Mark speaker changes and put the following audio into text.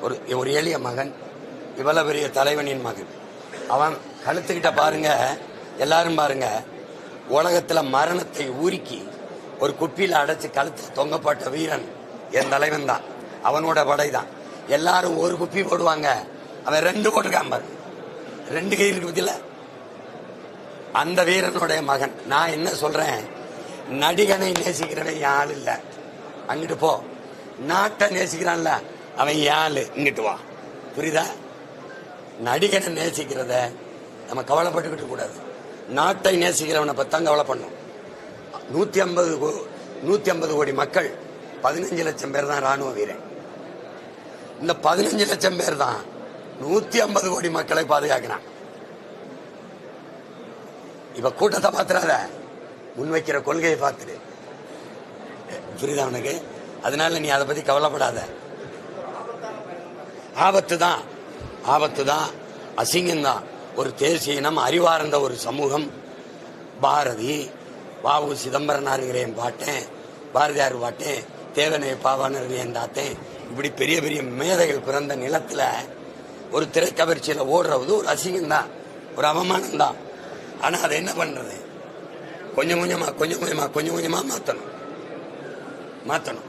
Speaker 1: ஒரு எளிய மகன், இவ்வளவு பெரிய தலைவனின் மகன். அவன் கழுத்துக்கிட்ட பாருங்க, எல்லாரும் பாருங்க, உலகத்துல மரணத்தை ஊருக்கி ஒரு குப்பியில அடைச்சு கழுத்துல தொங்கப்பட்ட வீரன் என் தலைவன் தான். அவனோட படை தான். எல்லாரும் ஒரு குப்பி போடுவாங்க, அவன் 2 போட்டிருக்கான் பாரு, 2 கை இருக்கு பத்தியில. அந்த வீரனுடைய மகன். நான் என்ன சொல்றேன், நடிகனை நேசிக்கிறவன் யாழ் இல்ல, அங்கிட்டு போ. நாட்டை நேசிக்கிறான்ல, அவன் யாழ், இங்கிட்டு வா. புரியுதா? நடிகனை நேசிக்கிறத நம்ம கவலைப்பட்டுக்கிட்டு கூடாது. நாட்டை நேசிக்கிறவனை பத்தான் கவலை பண்ணும். 150 கோடி மக்கள், 15 லட்சம் பேர் தான் ராணுவ வீரன். இந்த 15 லட்சம் பேர் தான் 150 கோடி மக்களை பாதுகாக்கிறான். இப்ப கூட்டத்தை பாத்துறாத, முன்வைக்கிற கொள்கையை பார்த்துடு. புரியுதா உனக்கு? அதனால நீ அதை பத்தி கவலைப்படாத. ஆபத்து தான், அசிங்கம்தான். ஒரு தேசிய இனம், அறிவார்ந்த ஒரு சமூகம். பாரதி, வாவு சிதம்பரனாருங்கிற என் பாட்டேன், பாரதியார் பாட்டேன், தேவனை பாவானர் என் தாத்தேன், இப்படி பெரிய பெரிய மேதைகள் பிறந்த நிலத்துல ஒரு திரைக்கவர்ச்சியில ஓடுறது ஒரு அசிங்கம் தான், ஒரு அவமானம் தான். ஆனா அதை என்ன பண்றது? கொஞ்சம் கொஞ்சமா மாத்தணும்.